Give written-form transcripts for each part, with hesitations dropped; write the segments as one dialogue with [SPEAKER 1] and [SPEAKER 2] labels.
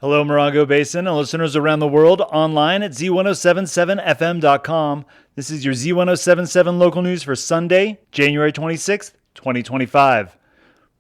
[SPEAKER 1] Hello, Morongo Basin and listeners around the world online at Z107.7fm.com. This is your Z107.7 local news for Sunday, January 26th, 2025.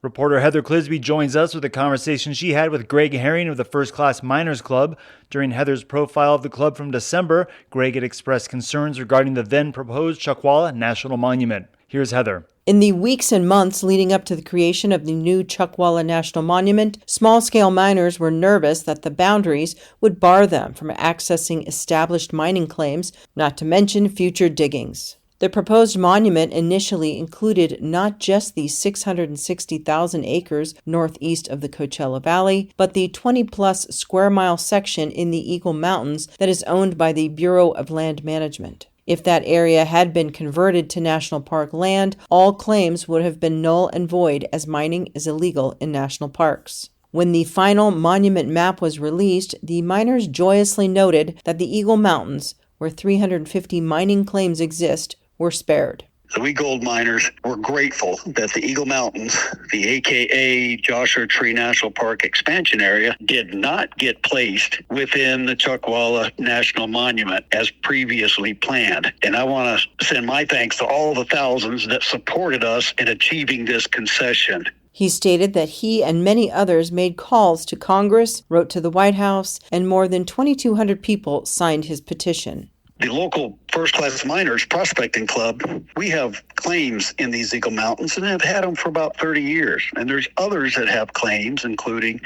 [SPEAKER 1] Reporter Heather Clisby joins us with a conversation she had with Greg Herring of the First Class Miners Club. During Heather's profile of the club from December, Greg had expressed concerns regarding the then proposed Chuckwalla National Monument. Here's Heather.
[SPEAKER 2] In the weeks and months leading up to the creation of the new Chuckwalla National Monument, small-scale miners were nervous that the boundaries would bar them from accessing established mining claims, not to mention future diggings. The proposed monument initially included not just the 660,000 acres northeast of the Coachella Valley, but the 20-plus square-mile section in the Eagle Mountains that is owned by the Bureau of Land Management. If that area had been converted to national park land, all claims would have been null and void as mining is illegal in national parks. When the final monument map was released, the miners joyously noted that the Eagle Mountains, where 350 mining claims exist, were spared.
[SPEAKER 3] So we gold miners were grateful that the Eagle Mountains, the AKA Joshua Tree National Park expansion area, did not get placed within the Chuckwalla National Monument as previously planned. And I want to send my thanks to all the thousands that supported us in achieving this concession.
[SPEAKER 2] He stated that he and many others made calls to Congress, wrote to the White House, and more than 2,200 people signed his petition.
[SPEAKER 3] The local First Class Miners Prospecting Club, we have claims in these Eagle Mountains and have had them for about 30 years. And there's others that have claims, including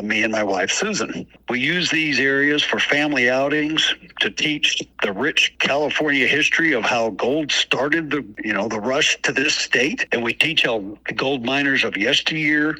[SPEAKER 3] me and my wife, Susan. We use these areas for family outings to teach the rich California history of how gold started the rush to this state. And we teach how gold miners of yesteryear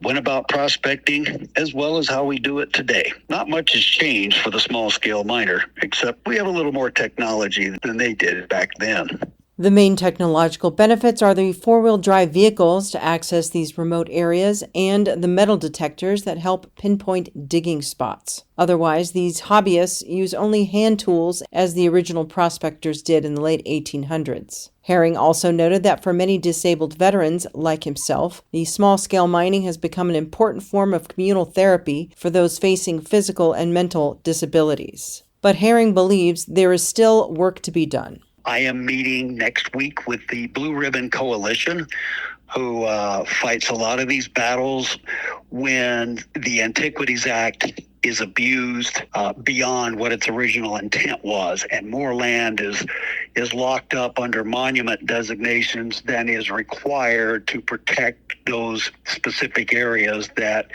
[SPEAKER 3] went about prospecting, as well as how we do it today. Not much has changed for the small-scale miner, except we have a little more technology than they did back then.
[SPEAKER 2] The main technological benefits are the four-wheel drive vehicles to access these remote areas and the metal detectors that help pinpoint digging spots. Otherwise, these hobbyists use only hand tools as the original prospectors did in the late 1800s. Herring also noted that for many disabled veterans like himself, the small-scale mining has become an important form of communal therapy for those facing physical and mental disabilities. But Herring believes there is still work to be done.
[SPEAKER 3] I am meeting next week with the Blue Ribbon Coalition, who fights a lot of these battles when the Antiquities Act is abused beyond what its original intent was, and more land is locked up under monument designations than is required to protect those specific areas that,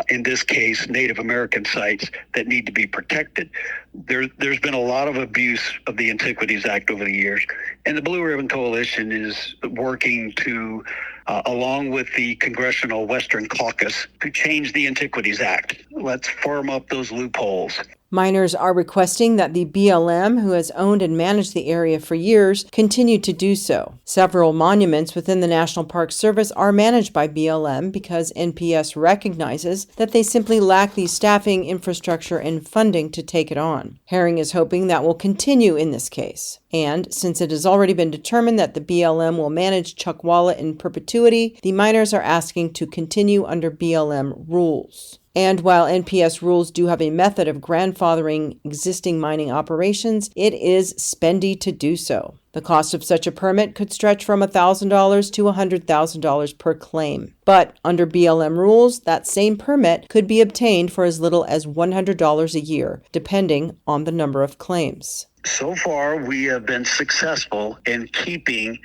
[SPEAKER 3] in this case, Native American sites that need to be protected. There's been a lot of abuse of the Antiquities Act over the years, and the Blue Ribbon Coalition is working to, along with the Congressional Western Caucus, to change the Antiquities Act. Let's firm up those loopholes.
[SPEAKER 2] Miners are requesting that the BLM, who has owned and managed the area for years, continue to do so. Several monuments within the National Park Service are managed by BLM because NPS recognizes that they simply lack the staffing, infrastructure, and funding to take it on. Herring is hoping that will continue in this case. And since it has already been determined that the BLM will manage Chuckwalla in perpetuity, the miners are asking to continue under BLM rules. And while NPS rules do have a method of grandfathering existing mining operations, it is spendy to do so. The cost of such a permit could stretch from $1,000 to $100,000 per claim. But under BLM rules, that same permit could be obtained for as little as $100 a year, depending on the number of claims.
[SPEAKER 3] So far, we have been successful in keeping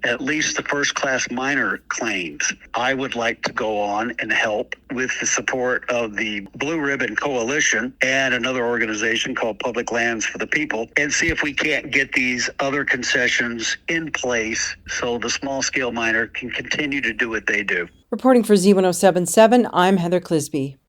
[SPEAKER 3] at least the first-class miner claims. I would like to go on and help with the support of the Blue Ribbon Coalition and another organization called Public Lands for the People, and see if we can't get these other concessions in place so the small-scale miner can continue to do what they do.
[SPEAKER 2] Reporting for Z107.7, I'm Heather Clisby.